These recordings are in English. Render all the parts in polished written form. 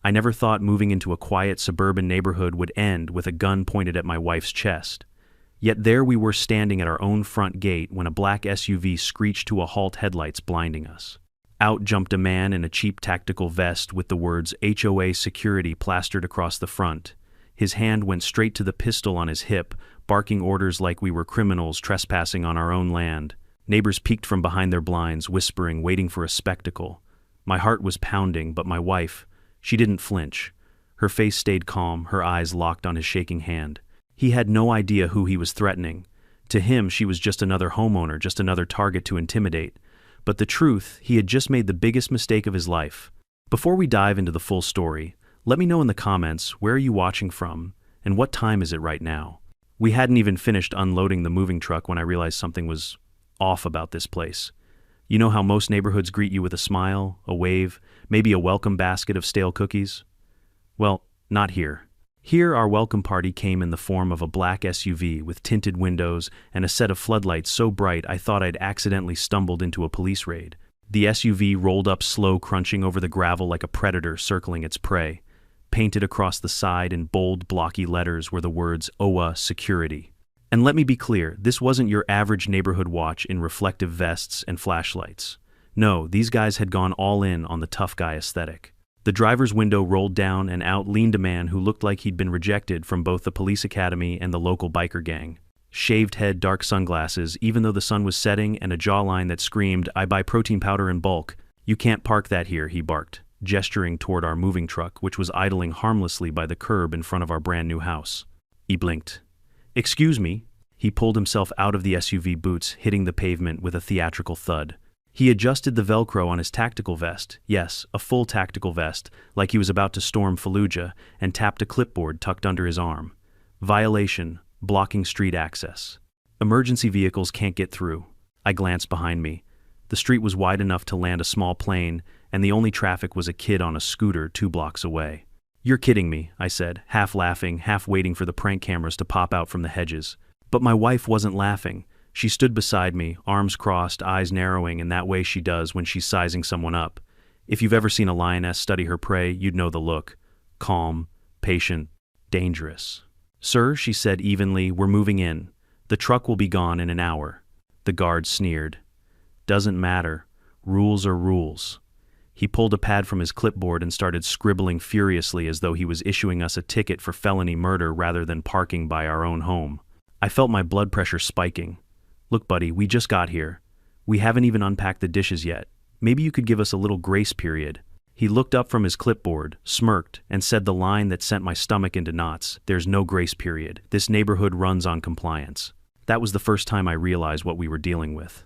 I never thought moving into a quiet suburban neighborhood would end with a gun pointed at my wife's chest. Yet there we were standing at our own front gate when a black SUV screeched to a halt, headlights blinding us. Out jumped a man in a cheap tactical vest with the words HOA security plastered across the front. His hand went straight to the pistol on his hip, barking orders like we were criminals trespassing on our own land. Neighbors peeked from behind their blinds, whispering, waiting for a spectacle. My heart was pounding, but my wife, she didn't flinch. Her face stayed calm, her eyes locked on his shaking hand. He had no idea who he was threatening. To him, she was just another homeowner, just another target to intimidate. But the truth, he had just made the biggest mistake of his life. Before we dive into the full story, let me know in the comments, where are you watching from, and what time is it right now? We hadn't even finished unloading the moving truck when I realized something was off about this place. You know how most neighborhoods greet you with a smile, a wave, maybe a welcome basket of stale cookies? Well, not here. Here our welcome party came in the form of a black SUV with tinted windows and a set of floodlights so bright I thought I'd accidentally stumbled into a police raid. The SUV rolled up slow, crunching over the gravel like a predator circling its prey. Painted across the side in bold, blocky letters were the words HOA security. And let me be clear, this wasn't your average neighborhood watch in reflective vests and flashlights. No, these guys had gone all in on the tough guy aesthetic. The driver's window rolled down and out leaned a man who looked like he'd been rejected from both the police academy and the local biker gang. Shaved head, dark sunglasses, even though the sun was setting, and a jawline that screamed, "I buy protein powder in bulk." "You can't park that here," he barked, gesturing toward our moving truck, which was idling harmlessly by the curb in front of our brand new house. He blinked. "Excuse me." He pulled himself out of the SUV boots, hitting the pavement with a theatrical thud. He adjusted the Velcro on his tactical vest, yes, a full tactical vest, like he was about to storm Fallujah, and tapped a clipboard tucked under his arm. "Violation, blocking street access. Emergency vehicles can't get through." I glanced behind me. The street was wide enough to land a small plane, and the only traffic was a kid on a scooter 2 blocks away. "You're kidding me," I said, half laughing, half waiting for the prank cameras to pop out from the hedges. But my wife wasn't laughing. She stood beside me, arms crossed, eyes narrowing in that way she does when she's sizing someone up. If you've ever seen a lioness study her prey, you'd know the look. Calm, patient, dangerous. "Sir," she said evenly, "we're moving in. The truck will be gone in an hour." The guard sneered. "Doesn't matter. Rules are rules." He pulled a pad from his clipboard and started scribbling furiously as though he was issuing us a ticket for felony murder rather than parking by our own home. I felt my blood pressure spiking. "Look, buddy, we just got here. We haven't even unpacked the dishes yet. Maybe you could give us a little grace period." He looked up from his clipboard, smirked, and said the line that sent my stomach into knots, "There's no grace period. This neighborhood runs on compliance." That was the first time I realized what we were dealing with.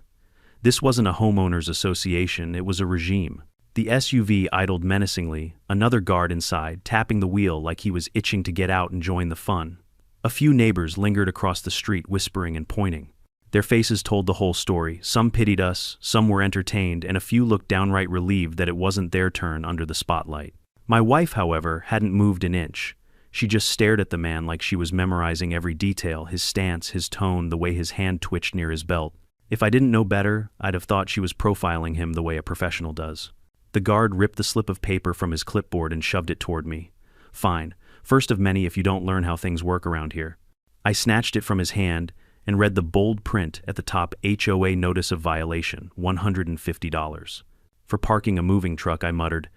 This wasn't a homeowners association, it was a regime. The SUV idled menacingly, another guard inside, tapping the wheel like he was itching to get out and join the fun. A few neighbors lingered across the street, whispering and pointing. Their faces told the whole story. Some pitied us, some were entertained, and a few looked downright relieved that it wasn't their turn under the spotlight. My wife, however, hadn't moved an inch. She just stared at the man like she was memorizing every detail, his stance, his tone, the way his hand twitched near his belt. If I didn't know better, I'd have thought she was profiling him the way a professional does. The guard ripped the slip of paper from his clipboard and shoved it toward me. "Fine. First of many if you don't learn how things work around here." I snatched it from his hand and read the bold print at the top, HOA notice of violation, $150. "For parking a moving truck," I muttered.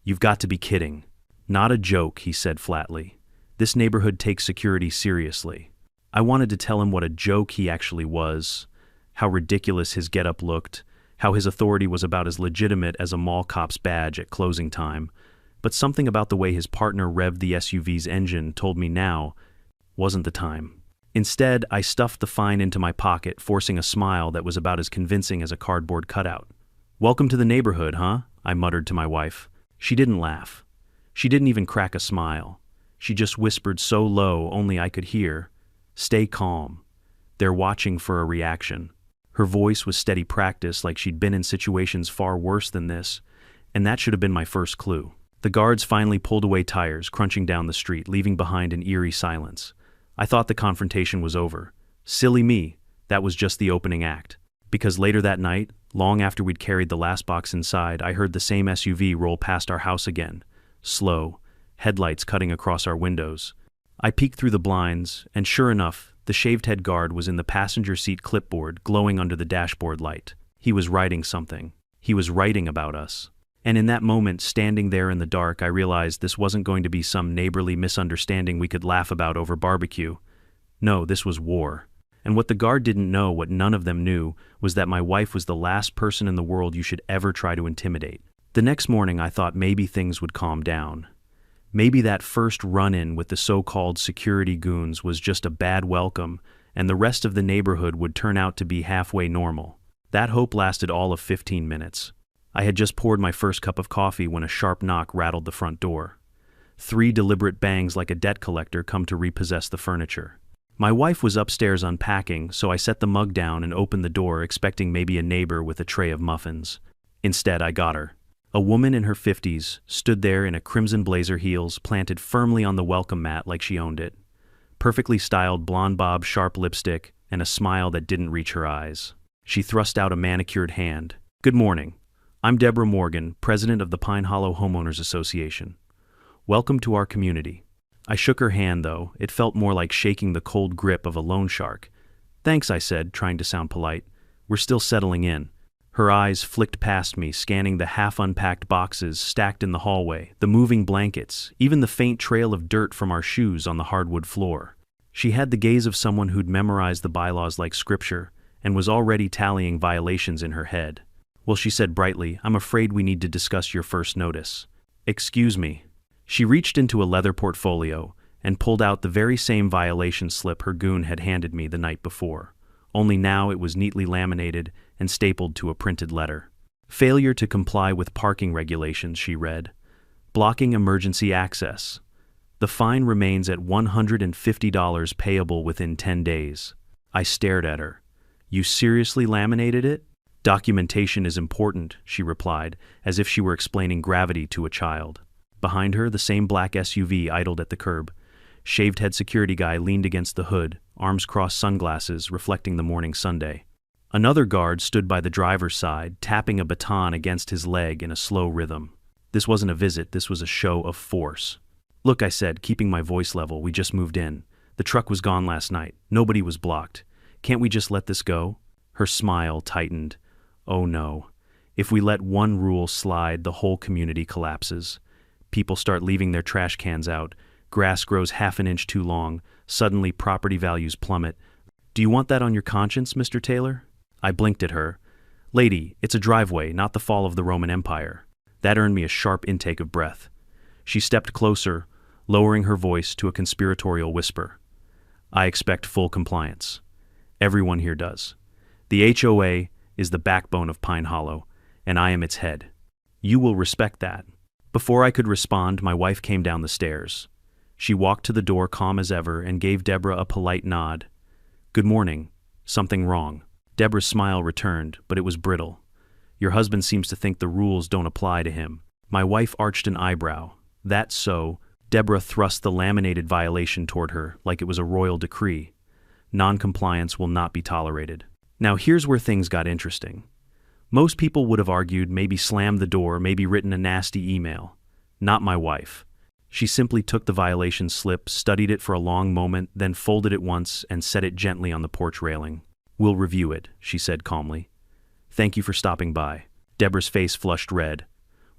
"You've got to be kidding." "Not a joke," he said flatly. "This neighborhood takes security seriously." I wanted to tell him what a joke he actually was, how ridiculous his getup looked, how his authority was about as legitimate as a mall cop's badge at closing time, but something about the way his partner revved the SUV's engine told me now wasn't the time. Instead, I stuffed the fine into my pocket, forcing a smile that was about as convincing as a cardboard cutout. "Welcome to the neighborhood, huh?" I muttered to my wife. She didn't laugh. She didn't even crack a smile. She just whispered so low only I could hear, "Stay calm. They're watching for a reaction." Her voice was steady practice, like she'd been in situations far worse than this, and that should have been my first clue. The guards finally pulled away, tires crunching down the street, leaving behind an eerie silence. I thought the confrontation was over. Silly me, that was just the opening act. Because later that night, long after we'd carried the last box inside, I heard the same SUV roll past our house again. Slow, headlights cutting across our windows. I peeked through the blinds, and sure enough, the shaved-head guard was in the passenger seat clipboard glowing under the dashboard light. He was writing something. He was writing about us. And in that moment, standing there in the dark, I realized this wasn't going to be some neighborly misunderstanding we could laugh about over barbecue. No, this was war. And what the guard didn't know, what none of them knew, was that my wife was the last person in the world you should ever try to intimidate. The next morning, I thought maybe things would calm down. Maybe that first run-in with the so-called security goons was just a bad welcome, and the rest of the neighborhood would turn out to be halfway normal. That hope lasted all of 15 minutes. I had just poured my first cup of coffee when a sharp knock rattled the front door. 3 deliberate bangs like a debt collector come to repossess the furniture. My wife was upstairs unpacking, so I set the mug down and opened the door, expecting maybe a neighbor with a tray of muffins. Instead, I got her. A woman in her 50s stood there in a crimson blazer, heels planted firmly on the welcome mat like she owned it. Perfectly styled blonde bob, sharp lipstick, and a smile that didn't reach her eyes. She thrust out a manicured hand. "Good morning. I'm Deborah Morgan, president of the Pine Hollow Homeowners Association. Welcome to our community." I shook her hand, though. It felt more like shaking the cold grip of a loan shark. "Thanks," I said, trying to sound polite. "We're still settling in." Her eyes flicked past me, scanning the half-unpacked boxes stacked in the hallway, the moving blankets, even the faint trail of dirt from our shoes on the hardwood floor. She had the gaze of someone who'd memorized the bylaws like scripture and was already tallying violations in her head. "Well," she said brightly, "I'm afraid we need to discuss your first notice." "Excuse me." She reached into a leather portfolio and pulled out the very same violation slip her goon had handed me the night before. Only now it was neatly laminated and stapled to a printed letter. "Failure to comply with parking regulations," she read. "Blocking emergency access. The fine remains at $150 payable within 10 days. I stared at her. "You seriously laminated it?" "Documentation is important," she replied, as if she were explaining gravity to a child. Behind her, the same black SUV idled at the curb. Shaved-head security guy leaned against the hood, arms crossed, sunglasses reflecting the morning Sunday. Another guard stood by the driver's side, tapping a baton against his leg in a slow rhythm. This wasn't a visit, this was a show of force. "Look," I said, keeping my voice level, "we just moved in. The truck was gone last night. Nobody was blocked. Can't we just let this go?" Her smile tightened. "Oh no. If we let one rule slide, the whole community collapses. People start leaving their trash cans out. Grass grows half an inch too long. Suddenly property values plummet. Do you want that on your conscience, Mr. Taylor?" I blinked at her. "Lady, it's a driveway, not the fall of the Roman Empire." That earned me a sharp intake of breath. She stepped closer, lowering her voice to a conspiratorial whisper. "I expect full compliance. Everyone here does. The HOA is the backbone of Pine Hollow, and I am its head. You will respect that." Before I could respond, my wife came down the stairs. She walked to the door calm as ever and gave Deborah a polite nod. "Good morning. Something wrong?" Deborah's smile returned, but it was brittle. "Your husband seems to think the rules don't apply to him." My wife arched an eyebrow. "That's so." Deborah thrust the laminated violation toward her like it was a royal decree. "Non-compliance will not be tolerated." Now here's where things got interesting. Most people would have argued, maybe slammed the door, maybe written a nasty email. Not my wife. She simply took the violation slip, studied it for a long moment, then folded it once and set it gently on the porch railing. "We'll review it," she said calmly. "Thank you for stopping by." Deborah's face flushed red.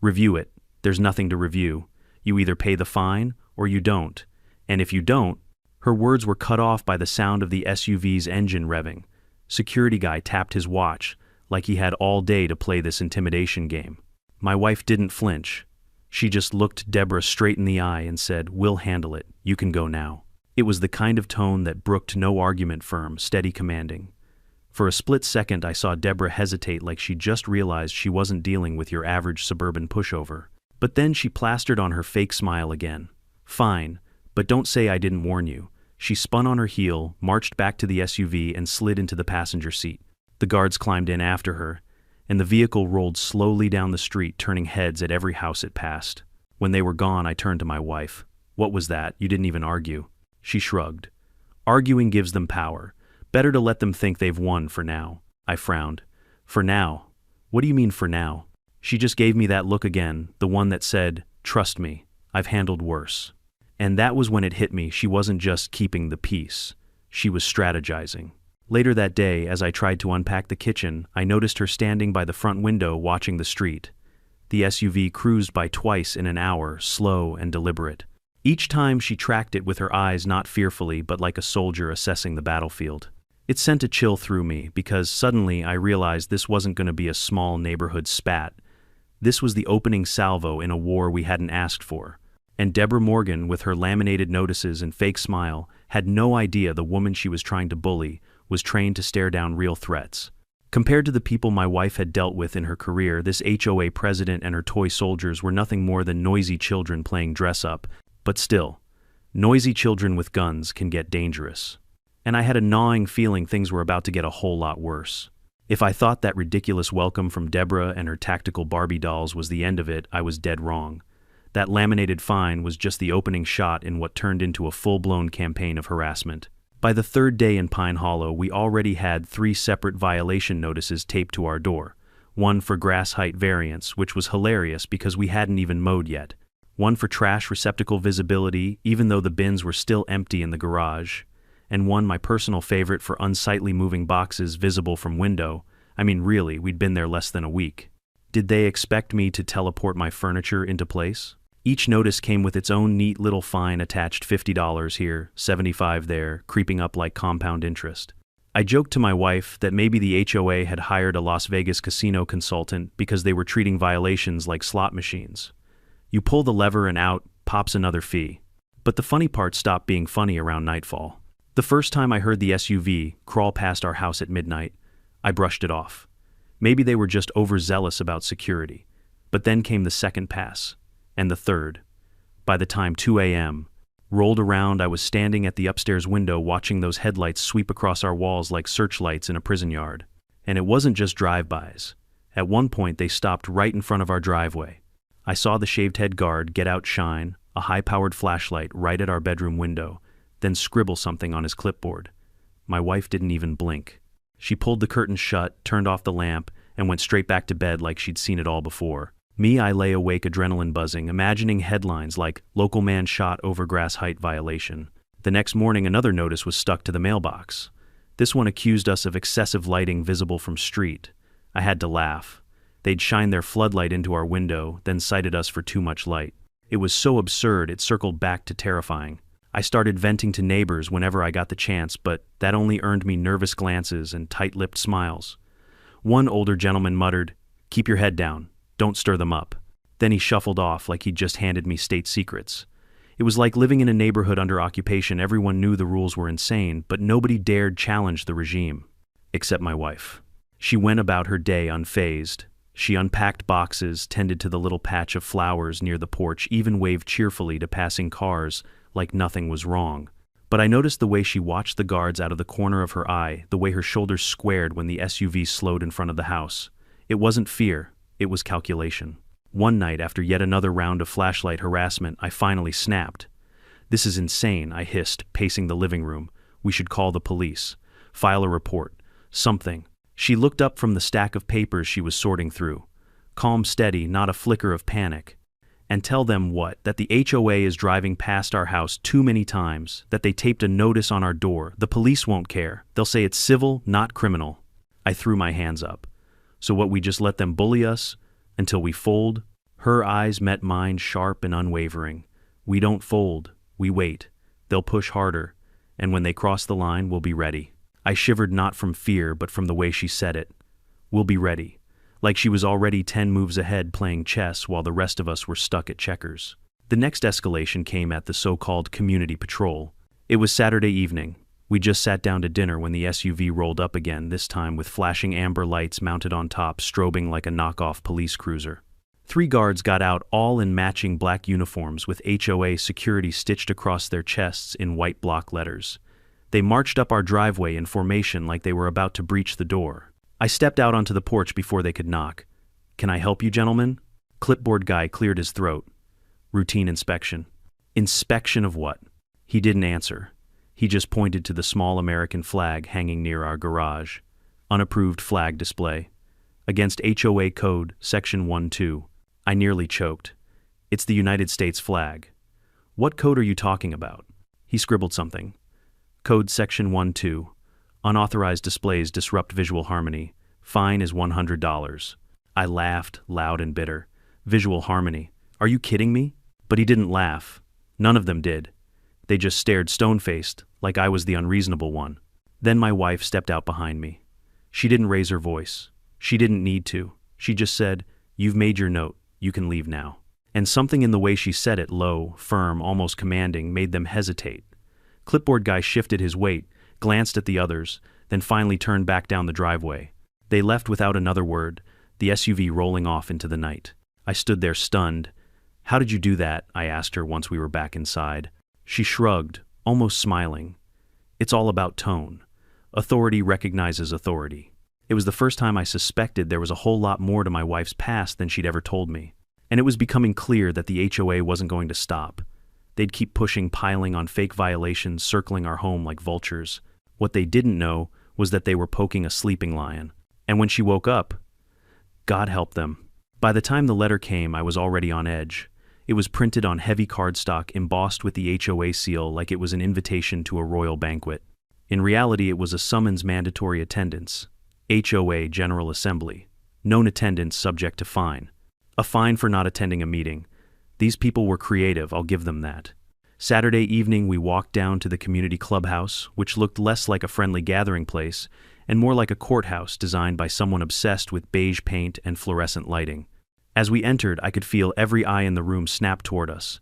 "Review it. There's nothing to review. You either pay the fine or you don't. And if you don't..." Her words were cut off by the sound of the SUV's engine revving. Security guy tapped his watch, like he had all day to play this intimidation game. My wife didn't flinch. She just looked Deborah straight in the eye and said, "We'll handle it. You can go now." It was the kind of tone that brooked no argument, firm, steady, commanding. For a split second, I saw Deborah hesitate, like she just realized she wasn't dealing with your average suburban pushover. But then she plastered on her fake smile again. "Fine, but don't say I didn't warn you." She spun on her heel, marched back to the SUV, and slid into the passenger seat. The guards climbed in after her, and the vehicle rolled slowly down the street, turning heads at every house it passed. When they were gone, I turned to my wife. "What was that? You didn't even argue." She shrugged. "Arguing gives them power. Better to let them think they've won for now." I frowned. "For now? What do you mean for now?" She just gave me that look again, the one that said, "Trust me, I've handled worse. And that was when it hit me, she wasn't just keeping the peace. She was strategizing. Later that day, as I tried to unpack the kitchen, I noticed her standing by the front window watching the street. The SUV cruised by twice in an hour, slow and deliberate. Each time she tracked it with her eyes, not fearfully but like a soldier assessing the battlefield. It sent a chill through me because suddenly I realized this wasn't going to be a small neighborhood spat. This was the opening salvo in a war we hadn't asked for. And Deborah Morgan, with her laminated notices and fake smile, had no idea the woman she was trying to bully was trained to stare down real threats. Compared to the people my wife had dealt with in her career, this HOA president and her toy soldiers were nothing more than noisy children playing dress-up. But still, noisy children with guns can get dangerous. And I had a gnawing feeling things were about to get a whole lot worse. If I thought that ridiculous welcome from Deborah and her tactical Barbie dolls was the end of it, I was dead wrong. That laminated fine was just the opening shot in what turned into a full-blown campaign of harassment. By the third day in Pine Hollow, we already had 3 separate violation notices taped to our door. One for grass height variance, which was hilarious because we hadn't even mowed yet. One for trash receptacle visibility, even though the bins were still empty in the garage. And one, my personal favorite, for unsightly moving boxes visible from window. I mean, really, we'd been there less than a week. Did they expect me to teleport my furniture into place? Each notice came with its own neat little fine attached, $50 here, $75 there, creeping up like compound interest. I joked to my wife that maybe the HOA had hired a Las Vegas casino consultant because they were treating violations like slot machines. You pull the lever and out pops another fee. But the funny part stopped being funny around nightfall. The first time I heard the SUV crawl past our house at midnight, I brushed it off. Maybe they were just overzealous about security. But then came the second pass, and the third. By the time 2 a.m. rolled around, I was standing at the upstairs window watching those headlights sweep across our walls like searchlights in a prison yard. And it wasn't just drive-bys. At one point, they stopped right in front of our driveway. I saw the shaved head guard get out shine a high-powered flashlight right at our bedroom window, then scribble something on his clipboard. My wife didn't even blink. She pulled the curtains shut, turned off the lamp, and went straight back to bed like she'd seen it all before. Me, I lay awake, adrenaline buzzing, imagining headlines like "Local man shot over grass height violation." The next morning, another notice was stuck to the mailbox. This one accused us of excessive lighting visible from street. I had to laugh. They'd shined their floodlight into our window, then cited us for too much light. It was so absurd, it circled back to terrifying. I started venting to neighbors whenever I got the chance, but that only earned me nervous glances and tight-lipped smiles. One older gentleman muttered, "Keep your head down. Don't stir them up." Then he shuffled off like he'd just handed me state secrets. It was like living in a neighborhood under occupation. Everyone knew the rules were insane, but nobody dared challenge the regime. Except my wife. She went about her day unfazed. She unpacked boxes, tended to the little patch of flowers near the porch, even waved cheerfully to passing cars like nothing was wrong. But I noticed the way she watched the guards out of the corner of her eye, the way her shoulders squared when the SUV slowed in front of the house. It wasn't fear, it was calculation. One night, after yet another round of flashlight harassment, I finally snapped. "This is insane," I hissed, pacing the living room. "We should call the police. File a report. Something." She looked up from the stack of papers she was sorting through. Calm, steady, not a flicker of panic. "And tell them what? That the HOA is driving past our house too many times, that they taped a notice on our door. The police won't care. They'll say it's civil, not criminal." I threw my hands up. "So what, we just let them bully us until we fold?" Her eyes met mine, sharp and unwavering. "We don't fold. We wait. They'll push harder. And when they cross the line, we'll be ready." I shivered, not from fear, but from the way she said it. "We'll be ready." Like she was already 10 moves ahead playing chess while the rest of us were stuck at checkers. The next escalation came at the so-called community patrol. It was Saturday evening. We just sat down to dinner when the SUV rolled up again, this time with flashing amber lights mounted on top, strobing like a knockoff police cruiser. 3 guards got out, all in matching black uniforms with HOA security stitched across their chests in white block letters. They marched up our driveway in formation like they were about to breach the door. I stepped out onto the porch before they could knock. "Can I help you, gentlemen?" Clipboard guy cleared his throat. "Routine inspection." "Inspection of what?" He didn't answer. He just pointed to the small American flag hanging near our garage. "Unapproved flag display. Against HOA Code, Section 1-2. I nearly choked. It's the United States flag. What code are you talking about? He scribbled something. Code section 1-2. Unauthorized displays disrupt visual harmony. Fine is $100. I laughed, loud and bitter. Visual harmony. Are you kidding me? But he didn't laugh. None of them did. They just stared stone-faced, like I was the unreasonable one. Then my wife stepped out behind me. She didn't raise her voice. She didn't need to. She just said, "You've made your note. You can leave now." And something in the way she said it, low, firm, almost commanding, made them hesitate. Clipboard guy shifted his weight, glanced at the others, then finally turned back down the driveway. They left without another word, the SUV rolling off into the night. I stood there stunned. "How did you do that?" I asked her once we were back inside. She shrugged, almost smiling. "It's all about tone. Authority recognizes authority." It was the first time I suspected there was a whole lot more to my wife's past than she'd ever told me. And it was becoming clear that the HOA wasn't going to stop. They'd keep pushing, piling on fake violations, circling our home like vultures. What they didn't know was that they were poking a sleeping lion. And when she woke up, God help them. By the time the letter came, I was already on edge. It was printed on heavy cardstock, embossed with the HOA seal like it was an invitation to a royal banquet. In reality, it was a summons mandatory attendance. HOA General Assembly. Known attendance subject to fine. A fine for not attending a meeting. These people were creative, I'll give them that. Saturday evening, we walked down to the community clubhouse, which looked less like a friendly gathering place and more like a courthouse designed by someone obsessed with beige paint and fluorescent lighting. As we entered, I could feel every eye in the room snap toward us.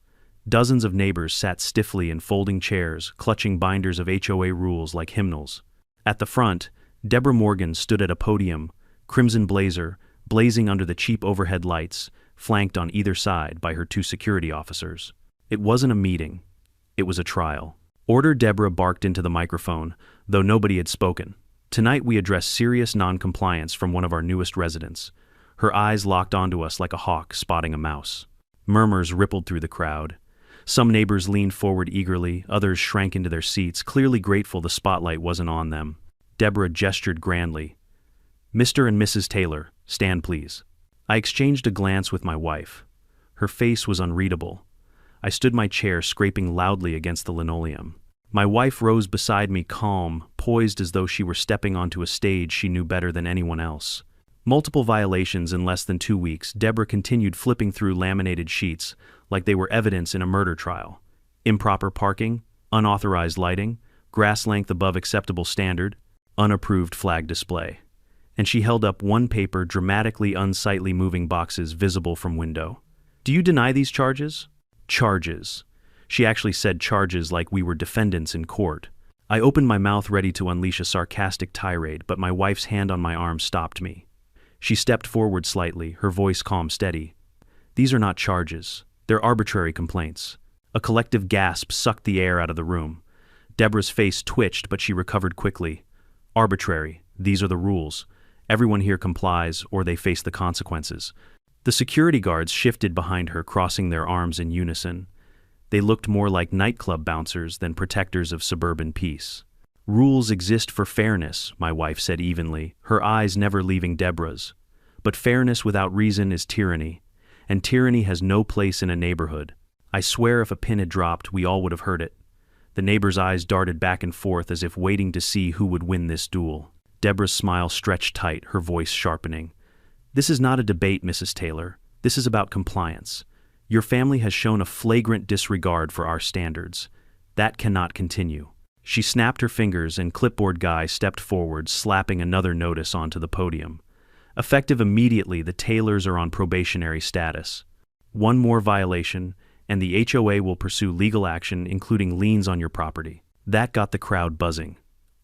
Dozens of neighbors sat stiffly in folding chairs, clutching binders of HOA rules like hymnals. At the front, Deborah Morgan stood at a podium, crimson blazer, blazing under the cheap overhead lights, flanked on either side by her 2 security officers. It wasn't a meeting. It was a trial. Order, Deborah barked into the microphone, though nobody had spoken. Tonight we address serious non-compliance from one of our newest residents. Her eyes locked onto us like a hawk spotting a mouse. Murmurs rippled through the crowd. Some neighbors leaned forward eagerly, others shrank into their seats, clearly grateful the spotlight wasn't on them. Deborah gestured grandly. "Mr. and Mrs. Taylor, stand please." I exchanged a glance with my wife. Her face was unreadable. I stood my chair, scraping loudly against the linoleum. My wife rose beside me, calm, poised as though she were stepping onto a stage she knew better than anyone else. Multiple violations in less than 2 weeks, Deborah continued flipping through laminated sheets like they were evidence in a murder trial. Improper parking, unauthorized lighting, grass length above acceptable standard, unapproved flag display. And she held up one paper, dramatically unsightly moving boxes visible from window. "Do you deny these charges?" Charges. She actually said charges like we were defendants in court. I opened my mouth ready to unleash a sarcastic tirade, but my wife's hand on my arm stopped me. She stepped forward slightly, her voice calm, steady. "These are not charges. They're arbitrary complaints." A collective gasp sucked the air out of the room. Deborah's face twitched, but she recovered quickly. "Arbitrary. These are the rules. Everyone here complies, or they face the consequences." The security guards shifted behind her, crossing their arms in unison. They looked more like nightclub bouncers than protectors of suburban peace. "Rules exist for fairness," my wife said evenly, her eyes never leaving Deborah's. "But fairness without reason is tyranny, and tyranny has no place in a neighborhood." I swear if a pin had dropped, we all would have heard it. The neighbors' eyes darted back and forth as if waiting to see who would win this duel. Deborah's smile stretched tight, her voice sharpening. "This is not a debate, Mrs. Taylor. This is about compliance. Your family has shown a flagrant disregard for our standards. That cannot continue." She snapped her fingers and clipboard guy stepped forward, slapping another notice onto the podium. "Effective immediately, the Taylors are on probationary status. One more violation, and the HOA will pursue legal action, including liens on your property." That got the crowd buzzing.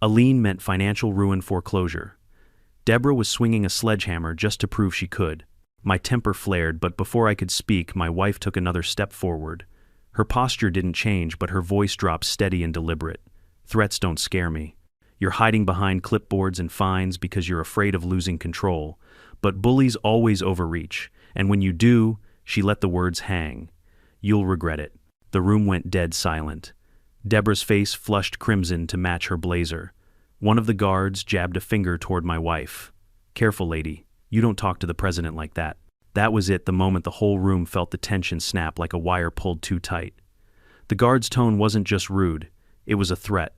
A lien meant financial ruin, foreclosure. Deborah was swinging a sledgehammer just to prove she could. My temper flared, but before I could speak, my wife took another step forward. Her posture didn't change, but her voice dropped steady and deliberate. "Threats don't scare me. You're hiding behind clipboards and fines because you're afraid of losing control. But bullies always overreach, and when you do," she let the words hang, "you'll regret it." The room went dead silent. Deborah's face flushed crimson to match her blazer. One of the guards jabbed a finger toward my wife. "Careful, lady. You don't talk to the president like that." That was it, the moment the whole room felt the tension snap like a wire pulled too tight. The guard's tone wasn't just rude, it was a threat.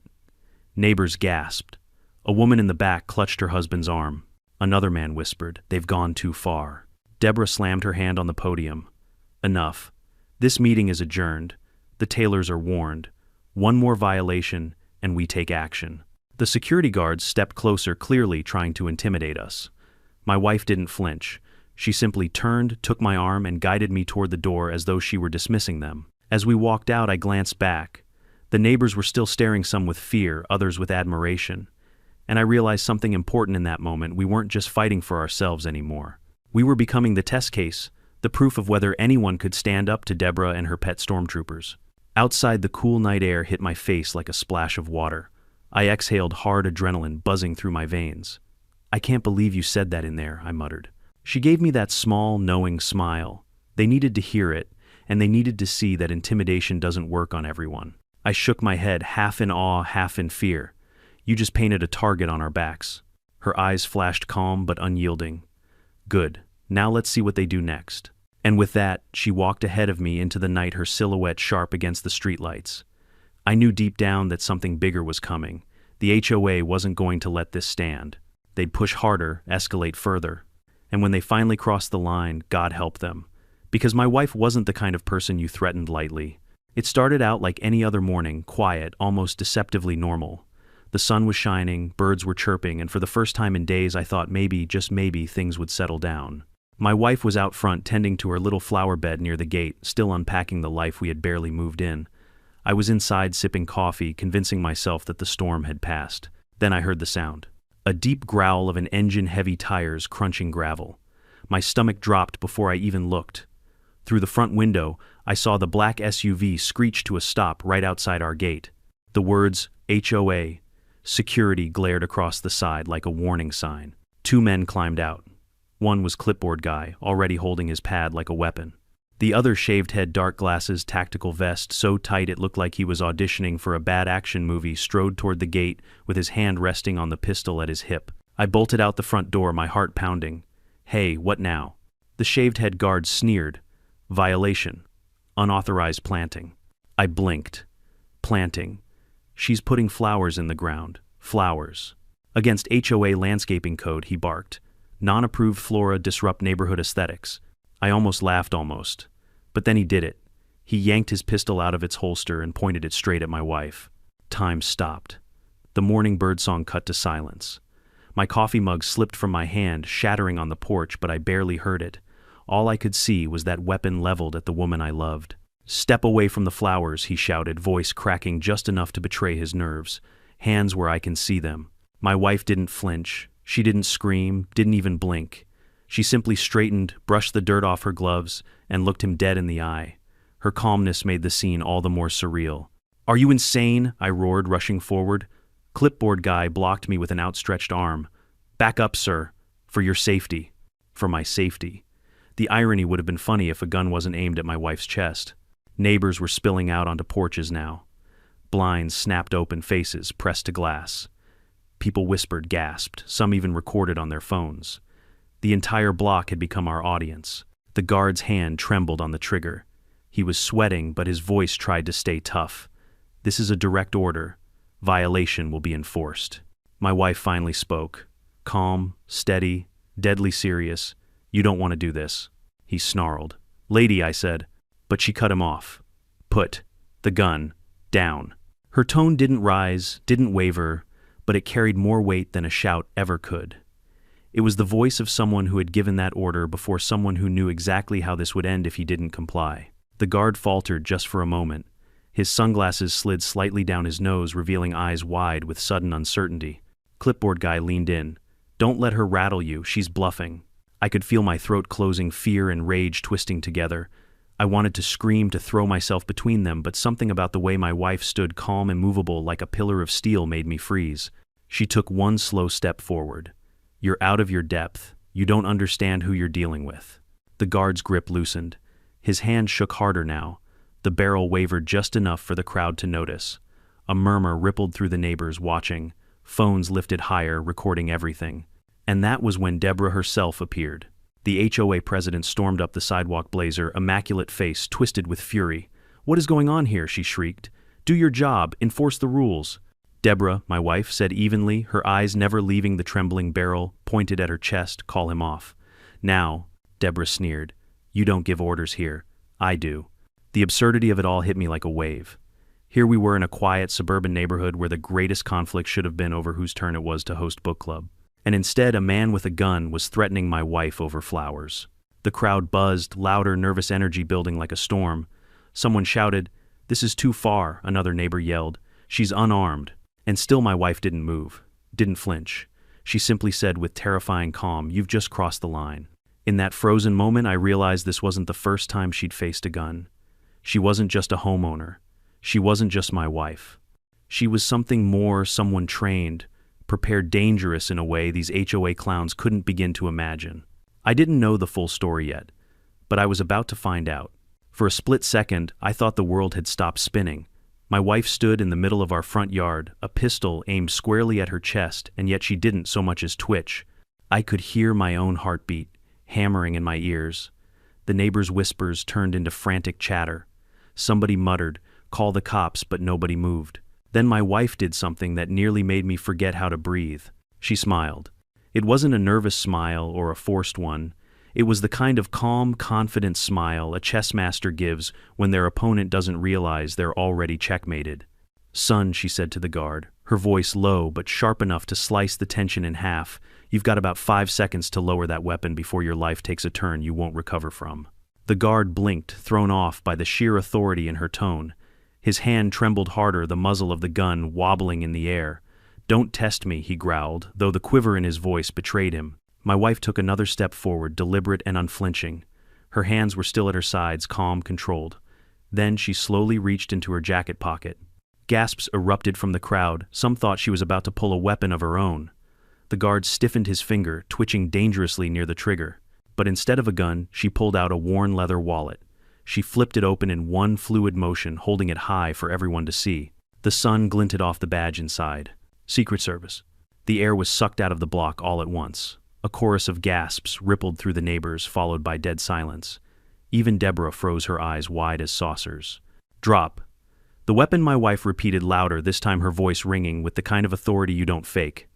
Neighbors gasped. A woman in the back clutched her husband's arm. Another man whispered, "They've gone too far." Deborah slammed her hand on the podium. "Enough. This meeting is adjourned. The Taylors are warned. One more violation, and we take action." The security guards stepped closer, clearly trying to intimidate us. My wife didn't flinch. She simply turned, took my arm, and guided me toward the door as though she were dismissing them. As we walked out, I glanced back. The neighbors were still staring, some with fear, others with admiration. And I realized something important in that moment. We weren't just fighting for ourselves anymore. We were becoming the test case, the proof of whether anyone could stand up to Deborah and her pet stormtroopers. Outside, the cool night air hit my face like a splash of water. I exhaled hard, adrenaline buzzing through my veins. "I can't believe you said that in there," I muttered. She gave me that small, knowing smile. They needed to hear it, and they needed to see that intimidation doesn't work on everyone. I shook my head, half in awe, half in fear. "You just painted a target on our backs." Her eyes flashed calm but unyielding. "Good. Now let's see what they do next." And with that, she walked ahead of me into the night, her silhouette sharp against the streetlights. I knew deep down that something bigger was coming. The HOA wasn't going to let this stand. They'd push harder, escalate further. And when they finally crossed the line, God help them. Because my wife wasn't the kind of person you threatened lightly. It started out like any other morning, quiet, almost deceptively normal. The sun was shining, birds were chirping, and for the first time in days I thought maybe, just maybe, things would settle down. My wife was out front tending to her little flower bed near the gate, still unpacking the life we had barely moved in. I was inside sipping coffee, convincing myself that the storm had passed. Then I heard the sound. A deep growl of an engine, heavy tires crunching gravel. My stomach dropped before I even looked. Through the front window, I saw the black SUV screech to a stop right outside our gate. The words, HOA, security, glared across the side like a warning sign. 2 men climbed out. One was clipboard guy, already holding his pad like a weapon. The other shaved head, dark glasses, tactical vest, so tight it looked like he was auditioning for a bad action movie, strode toward the gate with his hand resting on the pistol at his hip. I bolted out the front door, my heart pounding. "Hey, what now?" The shaved head guard sneered. "Violation. Unauthorized planting." I blinked. Planting. She's putting flowers in the ground. Flowers. Against HOA landscaping code, he barked. Non-approved flora disrupt neighborhood aesthetics. I almost laughed, but then he did it. He yanked his pistol out of its holster and pointed it straight at my wife. Time stopped. The morning birdsong cut to silence. My coffee mug slipped from my hand, shattering on the porch, but I barely heard it. All I could see was that weapon leveled at the woman I loved. "Step away from the flowers," he shouted, voice cracking just enough to betray his nerves. "Hands where I can see them." My wife didn't flinch. She didn't scream, didn't even blink. She simply straightened, brushed the dirt off her gloves, and looked him dead in the eye. Her calmness made the scene all the more surreal. "Are you insane?" I roared, rushing forward. Clipboard guy blocked me with an outstretched arm. "Back up, sir. For your safety." For my safety. The irony would have been funny if a gun wasn't aimed at my wife's chest. Neighbors were spilling out onto porches now. Blinds snapped open, faces pressed to glass. People whispered, gasped, some even recorded on their phones. The entire block had become our audience. The guard's hand trembled on the trigger. He was sweating, but his voice tried to stay tough. "This is a direct order. Violation will be enforced." My wife finally spoke. Calm, steady, deadly serious. "You don't want to do this." He snarled. "Lady," I said, but she cut him off. "Put the gun down." Her tone didn't rise, didn't waver, but it carried more weight than a shout ever could. It was the voice of someone who had given that order before, someone who knew exactly how this would end if he didn't comply. The guard faltered just for a moment. His sunglasses slid slightly down his nose, revealing eyes wide with sudden uncertainty. Clipboard guy leaned in. "Don't let her rattle you, she's bluffing." I could feel my throat closing, fear and rage twisting together. I wanted to scream, to throw myself between them, but something about the way my wife stood calm, immovable, like a pillar of steel, made me freeze. She took one slow step forward. "You're out of your depth. You don't understand who you're dealing with." The guard's grip loosened. His hand shook harder now. The barrel wavered just enough for the crowd to notice. A murmur rippled through the neighbors watching. Phones lifted higher, recording everything. And that was when Deborah herself appeared. The HOA president stormed up the sidewalk, blazer, immaculate face twisted with fury. "What is going on here?" she shrieked. "Do your job, enforce the rules." "Deborah," my wife said evenly, her eyes never leaving the trembling barrel pointed at her chest. "Call him off." "Now," Deborah sneered. "You don't give orders here. I do." The absurdity of it all hit me like a wave. Here we were in a quiet suburban neighborhood where the greatest conflict should have been over whose turn it was to host book club. And instead, a man with a gun was threatening my wife over flowers. The crowd buzzed, louder, nervous energy building like a storm. Someone shouted, "This is too far," another neighbor yelled. "She's unarmed." And still my wife didn't move, didn't flinch. She simply said with terrifying calm, "You've just crossed the line." In that frozen moment, I realized this wasn't the first time she'd faced a gun. She wasn't just a homeowner. She wasn't just my wife. She was something more, someone trained, prepared, dangerous in a way these HOA clowns couldn't begin to imagine. I didn't know the full story yet, but I was about to find out. For a split second, I thought the world had stopped spinning. My wife stood in the middle of our front yard, a pistol aimed squarely at her chest, and yet she didn't so much as twitch. I could hear my own heartbeat, hammering in my ears. The neighbors' whispers turned into frantic chatter. Somebody muttered, "Call the cops," but nobody moved. Then my wife did something that nearly made me forget how to breathe. She smiled. It wasn't a nervous smile or a forced one. It was the kind of calm, confident smile a chess master gives when their opponent doesn't realize they're already checkmated. "Son," she said to the guard, her voice low but sharp enough to slice the tension in half, "you've got about 5 seconds to lower that weapon before your life takes a turn you won't recover from." The guard blinked, thrown off by the sheer authority in her tone. His hand trembled harder, the muzzle of the gun wobbling in the air. "Don't test me," he growled, though the quiver in his voice betrayed him. My wife took another step forward, deliberate and unflinching. Her hands were still at her sides, calm, controlled. Then she slowly reached into her jacket pocket. Gasps erupted from the crowd. Some thought she was about to pull a weapon of her own. The guard stiffened his finger, twitching dangerously near the trigger. But instead of a gun, she pulled out a worn leather wallet. She flipped it open in one fluid motion, holding it high for everyone to see. The sun glinted off the badge inside. Secret Service. The air was sucked out of the block all at once. A chorus of gasps rippled through the neighbors, followed by dead silence. Even Deborah froze, her eyes wide as saucers. "Drop." The weapon, my wife repeated louder, this time her voice ringing with the kind of authority you don't fake.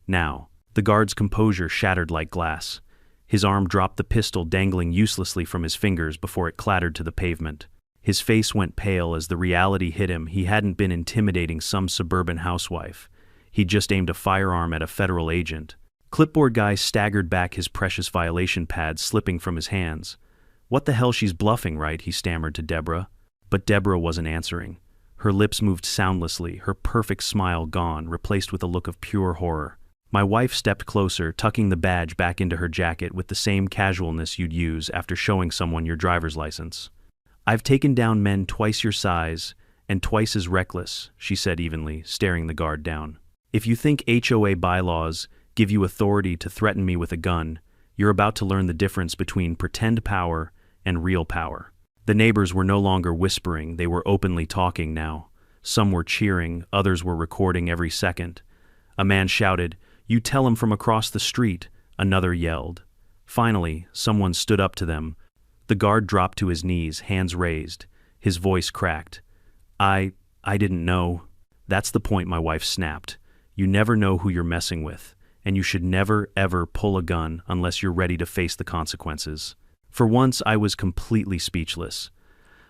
"Now." The guard's composure shattered like glass. His arm dropped the pistol dangling uselessly from his fingers before it clattered to the pavement. His face went pale as the reality hit him. He hadn't been intimidating some suburban housewife. He'd just aimed a firearm at a federal agent. Clipboard guy staggered back, his precious violation pad slipping from his hands. "What the hell, she's bluffing, right?" he stammered to Deborah. But Deborah wasn't answering. Her lips moved soundlessly, her perfect smile gone, replaced with a look of pure horror. My wife stepped closer, tucking the badge back into her jacket with the same casualness you'd use after showing someone your driver's license. "I've taken down men twice your size and twice as reckless," she said evenly, staring the guard down. "If you think HOA bylaws give you authority to threaten me with a gun, you're about to learn the difference between pretend power and real power." The neighbors were no longer whispering, they were openly talking now. Some were cheering, others were recording every second. A man shouted, "You tell him from across the street," another yelled. Finally, someone stood up to them. The guard dropped to his knees, hands raised. His voice cracked. I didn't know." "That's the point," my wife snapped. "You never know who you're messing with, and you should never, ever pull a gun unless you're ready to face the consequences." For once, I was completely speechless.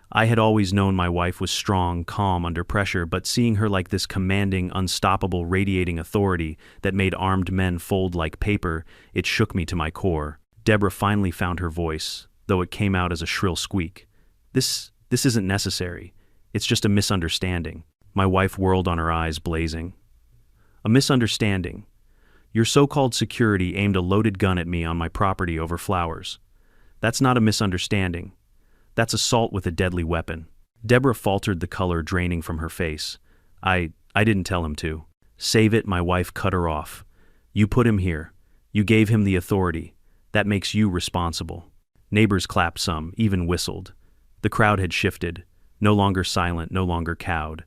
I had always known my wife was strong, calm under pressure, but seeing her like this commanding, unstoppable, radiating authority that made armed men fold like paper, it shook me to my core. Deborah finally found her voice, though it came out as a shrill squeak. This isn't necessary. It's just a misunderstanding." My wife whirled on her eyes blazing. "A misunderstanding? Your so-called security aimed a loaded gun at me on my property over flowers. That's not a misunderstanding. That's assault with a deadly weapon." Deborah faltered, the color draining from her face. I didn't tell him to." "Save it," my wife cut her off. "You put him here. You gave him the authority. That makes you responsible." Neighbors clapped, some even whistled. The crowd had shifted, no longer silent, no longer cowed.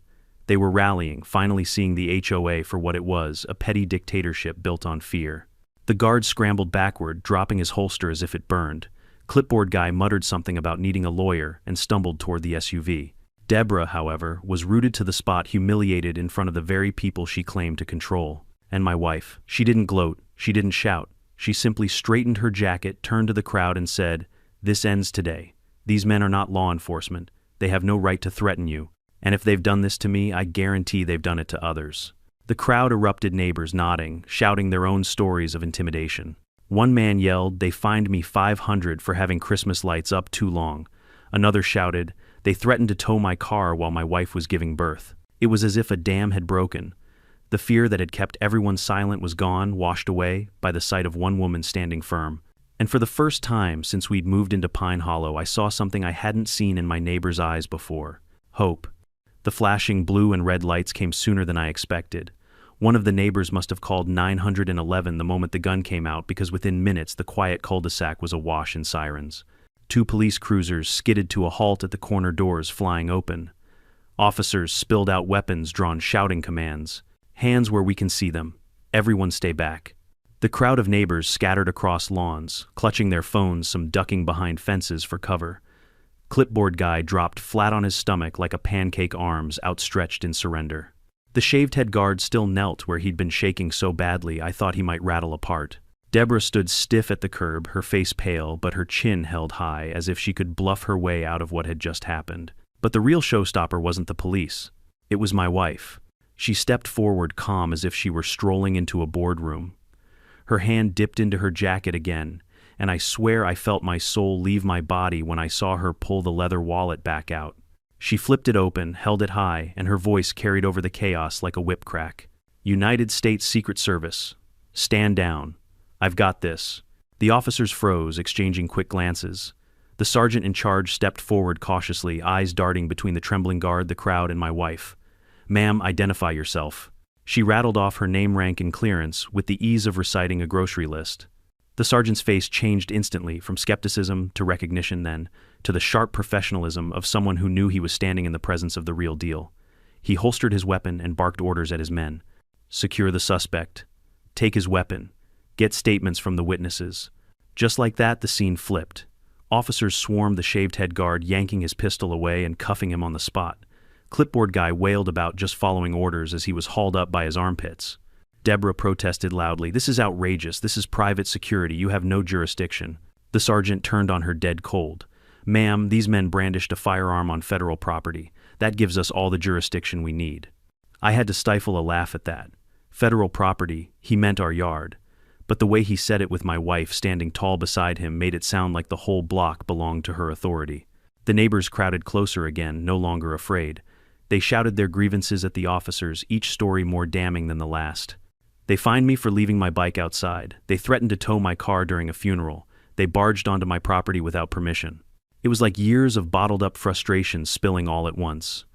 They were rallying, finally seeing the HOA for what it was, a petty dictatorship built on fear. The guard scrambled backward, dropping his holster as if it burned. Clipboard guy muttered something about needing a lawyer and stumbled toward the SUV. Deborah, however, was rooted to the spot, humiliated in front of the very people she claimed to control. And my wife. She didn't gloat, she didn't shout. She simply straightened her jacket, turned to the crowd and said, "This ends today. These men are not law enforcement. They have no right to threaten you. And if they've done this to me, I guarantee they've done it to others." The crowd erupted, neighbors nodding, shouting their own stories of intimidation. One man yelled, "They fined me $500 for having Christmas lights up too long." Another shouted, "They threatened to tow my car while my wife was giving birth." It was as if a dam had broken. The fear that had kept everyone silent was gone, washed away by the sight of one woman standing firm. And for the first time since we'd moved into Pine Hollow, I saw something I hadn't seen in my neighbor's eyes before. Hope. The flashing blue and red lights came sooner than I expected. One of the neighbors must have called 911 the moment the gun came out, because within minutes the quiet cul-de-sac was awash in sirens. 2 police cruisers skidded to a halt at the corner doors, flying open. Officers spilled out weapons drawn, shouting commands. "Hands where we can see them. Everyone stay back." The crowd of neighbors scattered across lawns, clutching their phones, some ducking behind fences for cover. Clipboard guy dropped flat on his stomach like a pancake, arms outstretched in surrender. The shaved head guard still knelt where he'd been shaking so badly I thought he might rattle apart. Deborah stood stiff at the curb, her face pale but her chin held high, as if she could bluff her way out of what had just happened. But the real showstopper wasn't the police. It was my wife. She stepped forward, calm as if she were strolling into a boardroom. Her hand dipped into her jacket again, and I swear I felt my soul leave my body when I saw her pull the leather wallet back out. She flipped it open, held it high, and her voice carried over the chaos like a whip crack. "United States Secret Service. Stand down. I've got this." The officers froze, exchanging quick glances. The sergeant in charge stepped forward cautiously, eyes darting between the trembling guard, the crowd, and my wife. "Ma'am, identify yourself." She rattled off her name, rank, and clearance with the ease of reciting a grocery list. The sergeant's face changed instantly, from skepticism to recognition, then to the sharp professionalism of someone who knew he was standing in the presence of the real deal. He holstered his weapon and barked orders at his men. "Secure the suspect. Take his weapon. Get statements from the witnesses." Just like that, the scene flipped. Officers swarmed the shaved head guard, yanking his pistol away and cuffing him on the spot. Clipboard guy wailed about just following orders as he was hauled up by his armpits. Deborah protested loudly, "This is outrageous. This is private security. You have no jurisdiction." The sergeant turned on her dead cold. "Ma'am, these men brandished a firearm on federal property. That gives us all the jurisdiction we need." I had to stifle a laugh at that. Federal property, he meant our yard. But the way he said it, with my wife standing tall beside him, made it sound like the whole block belonged to her authority. The neighbors crowded closer again, no longer afraid. They shouted their grievances at the officers, each story more damning than the last. They fined me for leaving my bike outside. They threatened to tow my car during a funeral. They barged onto my property without permission. It was like years of bottled-up frustration spilling all at once.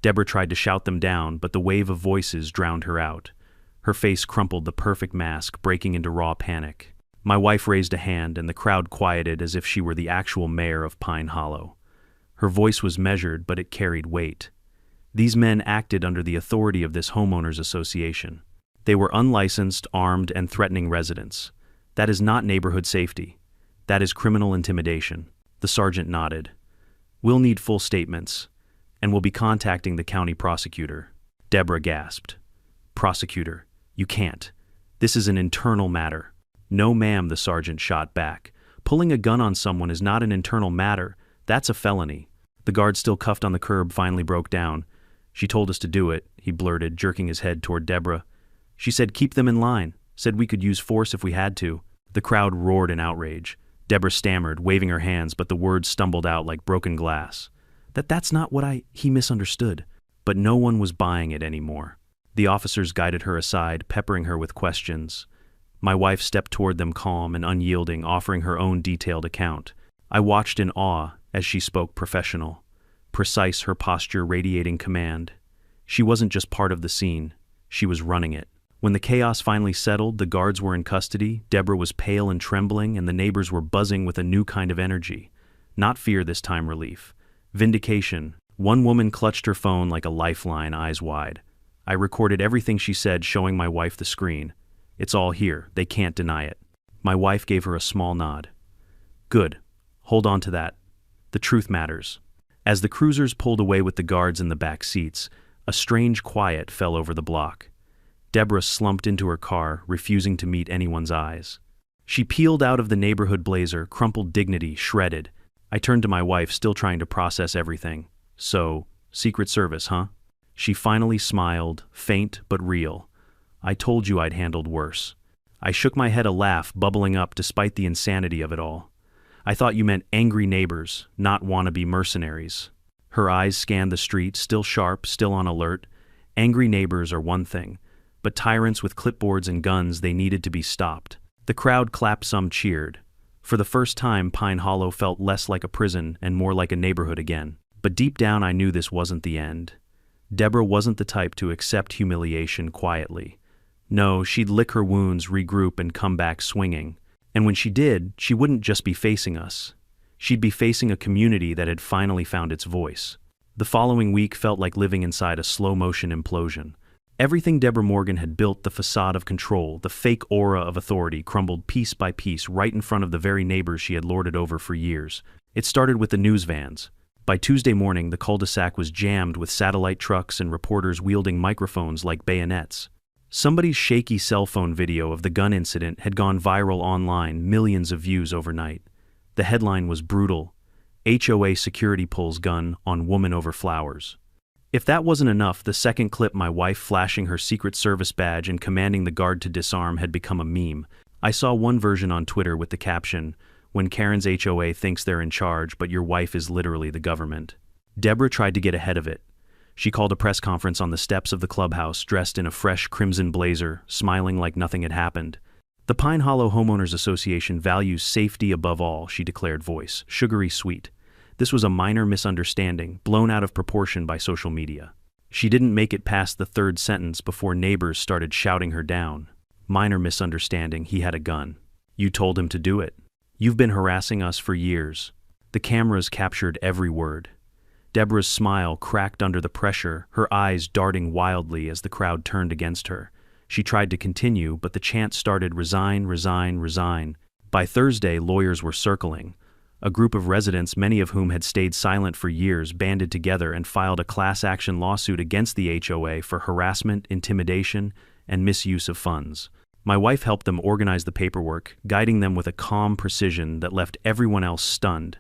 Deborah tried to shout them down, but the wave of voices drowned her out. Her face crumpled, the perfect mask, breaking into raw panic. My wife raised a hand, and the crowd quieted as if she were the actual mayor of Pine Hollow. Her voice was measured, but it carried weight. These men acted under the authority of this homeowners association. They were unlicensed, armed, and threatening residents. That is not neighborhood safety. That is criminal intimidation. The sergeant nodded. "We'll need full statements, and we'll be contacting the county prosecutor." Deborah gasped. "Prosecutor, you can't. This is an internal matter." "No, ma'am," the sergeant shot back. "Pulling a gun on someone is not an internal matter. That's a felony." The guard, still cuffed on the curb, finally broke down. "She told us to do it," he blurted, jerking his head toward Deborah. "She said keep them in line, said we could use force if we had to." The crowd roared in outrage. Deborah stammered, waving her hands, but the words stumbled out like broken glass. That's not what he misunderstood. But no one was buying it anymore. The officers guided her aside, peppering her with questions. My wife stepped toward them, calm and unyielding, offering her own detailed account. I watched in awe as she spoke, professional, precise, her posture radiating command. She wasn't just part of the scene, she was running it. When the chaos finally settled, the guards were in custody, Deborah was pale and trembling, and the neighbors were buzzing with a new kind of energy. Not fear this time, relief. Vindication. One woman clutched her phone like a lifeline, eyes wide. I recorded everything she said, showing my wife the screen. "It's all here, they can't deny it." My wife gave her a small nod. Good. Hold on to that. The truth matters. As the cruisers pulled away with the guards in the back seats, a strange quiet fell over the block. Deborah slumped into her car, refusing to meet anyone's eyes. She peeled out of the neighborhood blazer, crumpled dignity, shredded. I turned to my wife, still trying to process everything. So, Secret Service, huh? She finally smiled, faint but real. I told you I'd handled worse. I shook my head, a laugh bubbling up despite the insanity of it all. I thought you meant angry neighbors, not wannabe mercenaries. Her eyes scanned the street, still sharp, still on alert. Angry neighbors are one thing, but tyrants with clipboards and guns, they needed to be stopped. The crowd clapped, some cheered. For the first time, Pine Hollow felt less like a prison and more like a neighborhood again. But deep down I knew this wasn't the end. Deborah wasn't the type to accept humiliation quietly. No, she'd lick her wounds, regroup, and come back swinging. And when she did, she wouldn't just be facing us. She'd be facing a community that had finally found its voice. The following week felt like living inside a slow-motion implosion. Everything Deborah Morgan had built, the facade of control, the fake aura of authority, crumbled piece by piece right in front of the very neighbors she had lorded over for years. It started with the news vans. By Tuesday morning, the cul-de-sac was jammed with satellite trucks and reporters wielding microphones like bayonets. Somebody's shaky cell phone video of the gun incident had gone viral online, millions of views overnight. The headline was brutal: HOA security pulls gun on woman over flowers. If that wasn't enough, the second clip, my wife flashing her Secret Service badge and commanding the guard to disarm, had become a meme. I saw one version on Twitter with the caption, "When Karen's HOA thinks they're in charge, but your wife is literally the government." Deborah tried to get ahead of it. She called a press conference on the steps of the clubhouse, dressed in a fresh crimson blazer, smiling like nothing had happened. "The Pine Hollow Homeowners Association values safety above all," she declared, voice sugary sweet. This was a minor misunderstanding, blown out of proportion by social media. She didn't make it past the third sentence before neighbors started shouting her down. "Minor misunderstanding, he had a gun. You told him to do it. You've been harassing us for years." The cameras captured every word. Deborah's smile cracked under the pressure, her eyes darting wildly as the crowd turned against her. She tried to continue, but the chant started, "Resign, resign, resign." By Thursday, lawyers were circling. A group of residents, many of whom had stayed silent for years, banded together and filed a class-action lawsuit against the HOA for harassment, intimidation, and misuse of funds. My wife helped them organize the paperwork, guiding them with a calm precision that left everyone else stunned.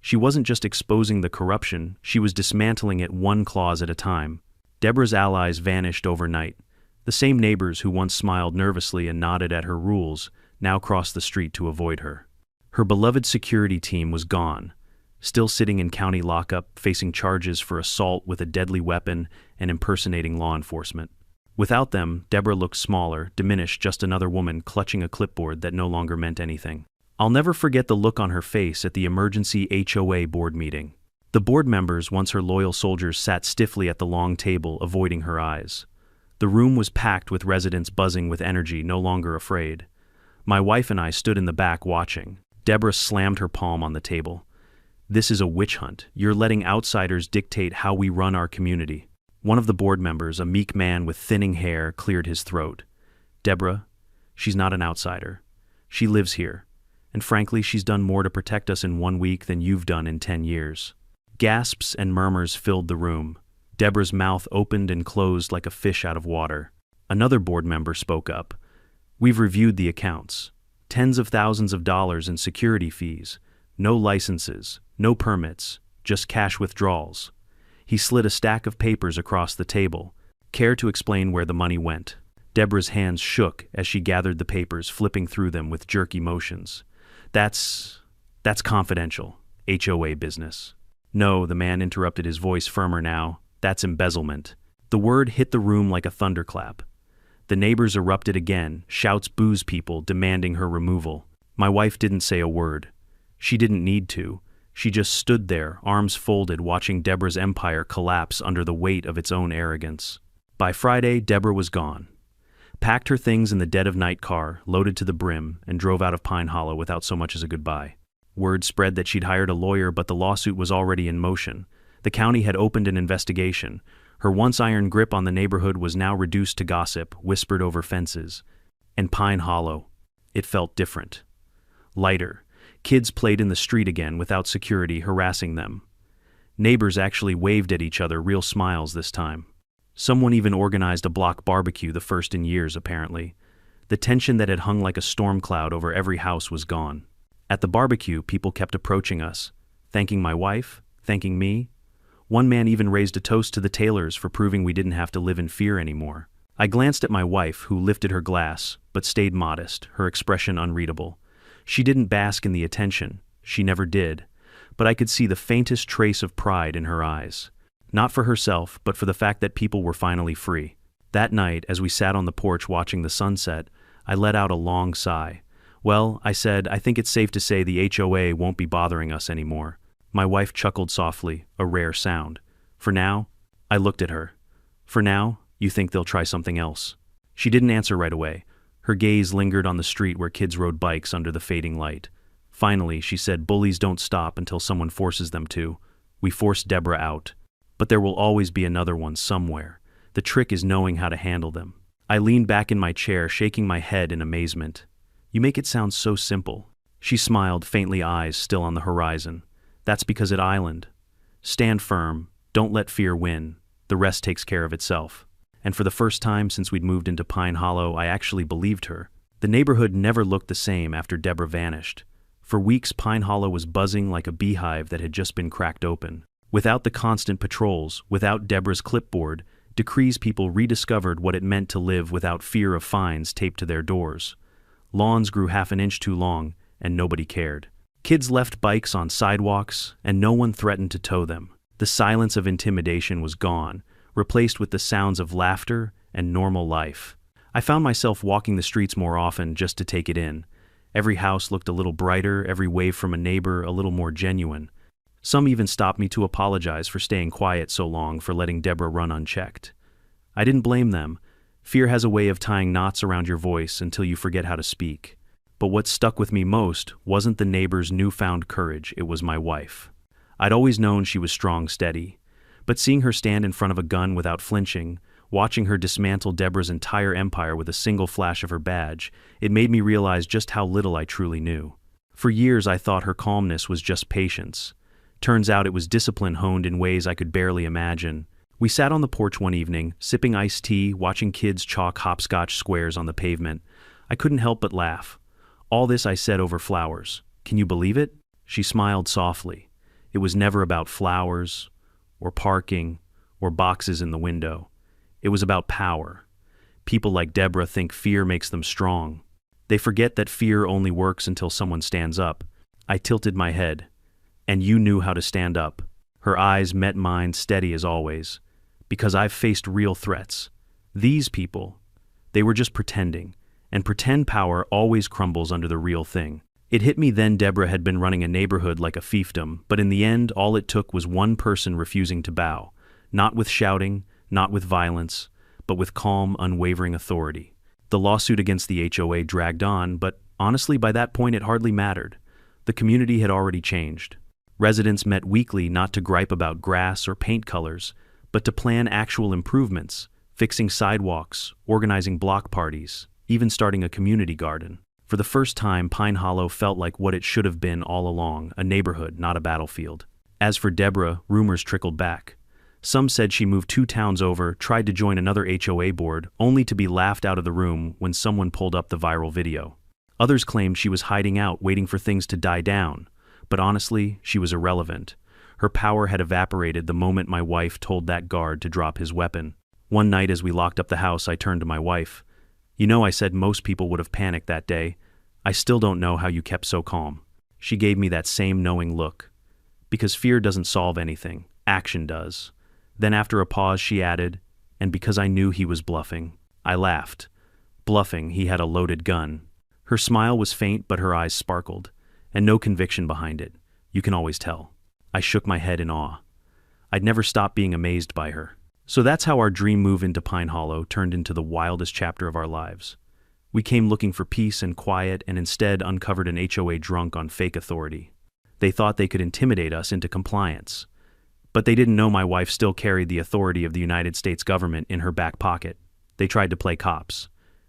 She wasn't just exposing the corruption, she was dismantling it one clause at a time. Deborah's allies vanished overnight. The same neighbors who once smiled nervously and nodded at her rules now crossed the street to avoid her. Her beloved security team was gone, still sitting in county lockup, facing charges for assault with a deadly weapon and impersonating law enforcement. Without them, Deborah looked smaller, diminished, just another woman clutching a clipboard that no longer meant anything. I'll never forget the look on her face at the emergency HOA board meeting. The board members, once her loyal soldiers, sat stiffly at the long table, avoiding her eyes. The room was packed with residents buzzing with energy, no longer afraid. My wife and I stood in the back watching. Deborah slammed her palm on the table. "This is a witch hunt. You're letting outsiders dictate how we run our community." One of the board members, a meek man with thinning hair, cleared his throat. "Deborah, she's not an outsider. She lives here. And frankly, she's done more to protect us in 1 week than you've done in 10 years. Gasps and murmurs filled the room. Deborah's mouth opened and closed like a fish out of water. Another board member spoke up. "We've reviewed the accounts. Tens of thousands of dollars in security fees. No licenses, no permits, just cash withdrawals." He slid a stack of papers across the table. "Care to explain where the money went?" Deborah's hands shook as she gathered the papers, flipping through them with jerky motions. That's confidential. HOA business." "No," the man interrupted, his voice firmer now. "That's embezzlement." The word hit the room like a thunderclap. The neighbors erupted again, shouts, boos, people demanding her removal. My wife didn't say a word. She didn't need to. She just stood there, arms folded, watching Deborah's empire collapse under the weight of its own arrogance. By Friday, Deborah was gone. Packed her things in the dead-of-night car, loaded to the brim, and drove out of Pine Hollow without so much as a goodbye. Word spread that she'd hired a lawyer, but the lawsuit was already in motion. The county had opened an investigation. Her once iron grip on the neighborhood was now reduced to gossip, whispered over fences. And Pine Hollow. it felt different. Lighter. Kids played in the street again without security harassing them. Neighbors actually waved at each other, real smiles this time. Someone even organized a block barbecue, the first in years apparently. The tension that had hung like a storm cloud over every house was gone. At the barbecue, people kept approaching us, thanking my wife, thanking me. One man even raised a toast to the Taylors for proving we didn't have to live in fear anymore. I glanced at my wife, who lifted her glass, but stayed modest, her expression unreadable. She didn't bask in the attention, she never did, but I could see the faintest trace of pride in her eyes. Not for herself, but for the fact that people were finally free. That night, as we sat on the porch watching the sunset, I let out a long sigh. Well, I said, I think it's safe to say the HOA won't be bothering us anymore. My wife chuckled softly, a rare sound. For now? I looked at her. For now, you think they'll try something else? She didn't answer right away. Her gaze lingered on the street where kids rode bikes under the fading light. Finally, she said, bullies don't stop until someone forces them to. We forced Deborah out. But there will always be another one somewhere. The trick is knowing how to handle them. I leaned back in my chair, shaking my head in amazement. You make it sound so simple. She smiled, faintly, eyes still on the horizon. That's because at Island. Stand firm, don't let fear win. The rest takes care of itself. And for the first time since we'd moved into Pine Hollow, I actually believed her. The neighborhood never looked the same after Deborah vanished. For weeks, Pine Hollow was buzzing like a beehive that had just been cracked open. Without the constant patrols, without Deborah's clipboard, decrees, people rediscovered what it meant to live without fear of fines taped to their doors. Lawns grew half an inch too long, and nobody cared. Kids left bikes on sidewalks, and no one threatened to tow them. The silence of intimidation was gone, replaced with the sounds of laughter and normal life. I found myself walking the streets more often just to take it in. Every house looked a little brighter, every wave from a neighbor a little more genuine. Some even stopped me to apologize for staying quiet so long, for letting Deborah run unchecked. I didn't blame them. Fear has a way of tying knots around your voice until you forget how to speak. But what stuck with me most wasn't the neighbor's newfound courage, it was my wife. I'd always known she was strong, steady. But seeing her stand in front of a gun without flinching, watching her dismantle Deborah's entire empire with a single flash of her badge, it made me realize just how little I truly knew. For years I thought her calmness was just patience. Turns out it was discipline honed in ways I could barely imagine. We sat on the porch one evening, sipping iced tea, watching kids chalk hopscotch squares on the pavement. I couldn't help but laugh. All this I said over flowers. Can you believe it? She smiled softly. It was never about flowers, or parking, or boxes in the window. It was about power. People like Deborah think fear makes them strong. They forget that fear only works until someone stands up. I tilted my head. And you knew how to stand up. Her eyes met mine, steady as always. Because I've faced real threats. These people, they were just pretending. And pretend power always crumbles under the real thing. It hit me then Deborah had been running a neighborhood like a fiefdom, but in the end all it took was one person refusing to bow. Not with shouting, not with violence, but with calm, unwavering authority. The lawsuit against the HOA dragged on, but honestly by that point it hardly mattered. The community had already changed. Residents met weekly not to gripe about grass or paint colors, but to plan actual improvements, fixing sidewalks, organizing block parties, even starting a community garden. For the first time, Pine Hollow felt like what it should have been all along, a neighborhood, not a battlefield. As for Deborah, rumors trickled back. Some said she moved 2 towns over, tried to join another HOA board, only to be laughed out of the room when someone pulled up the viral video. Others claimed she was hiding out, waiting for things to die down. But honestly, she was irrelevant. Her power had evaporated the moment my wife told that guard to drop his weapon. One night as we locked up the house, I turned to my wife. You know, I said most people would have panicked that day. I still don't know how you kept so calm. She gave me that same knowing look. Because fear doesn't solve anything. Action does. Then after a pause she added, and because I knew he was bluffing. I laughed. Bluffing, he had a loaded gun. Her smile was faint, but her eyes sparkled. And no conviction behind it. You can always tell. I shook my head in awe. I'd never stopped being amazed by her. So that's how our dream move into Pine Hollow turned into the wildest chapter of our lives. We came looking for peace and quiet and instead uncovered an HOA drunk on fake authority. They thought they could intimidate us into compliance. But they didn't know my wife still carried the authority of the United States government in her back pocket. They tried to play cops.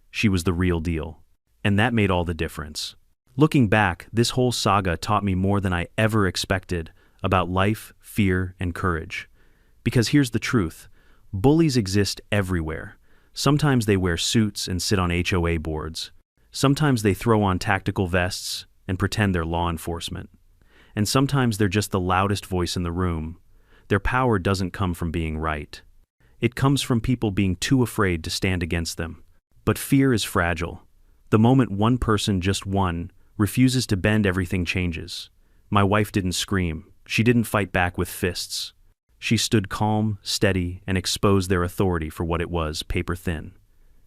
She was the real deal. And that made all the difference. Looking back, this whole saga taught me more than I ever expected about life, fear, and courage. Because here's the truth. Bullies exist everywhere. Sometimes they wear suits and sit on HOA boards. Sometimes they throw on tactical vests and pretend they're law enforcement. And sometimes they're just the loudest voice in the room. Their power doesn't come from being right. It comes from people being too afraid to stand against them. But fear is fragile. The moment one person, just one, refuses to bend, everything changes. My wife didn't scream. She didn't fight back with fists. She stood calm, steady, and exposed their authority for what it was, paper thin.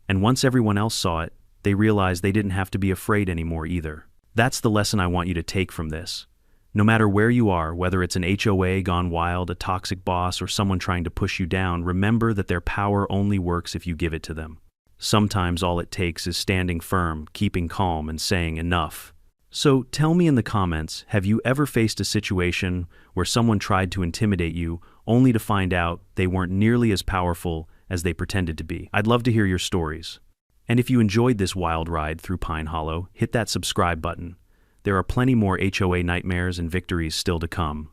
And once everyone else saw it, they realized they didn't have to be afraid anymore either. That's the lesson I want you to take from this. No matter where you are, whether it's an HOA gone wild, a toxic boss, or someone trying to push you down, remember that their power only works if you give it to them. Sometimes all it takes is standing firm, keeping calm, and saying enough. So tell me in the comments, have you ever faced a situation where someone tried to intimidate you only to find out they weren't nearly as powerful as they pretended to be? I'd love to hear your stories. And if you enjoyed this wild ride through Pine Hollow, hit that subscribe button. There are plenty more HOA nightmares and victories still to come.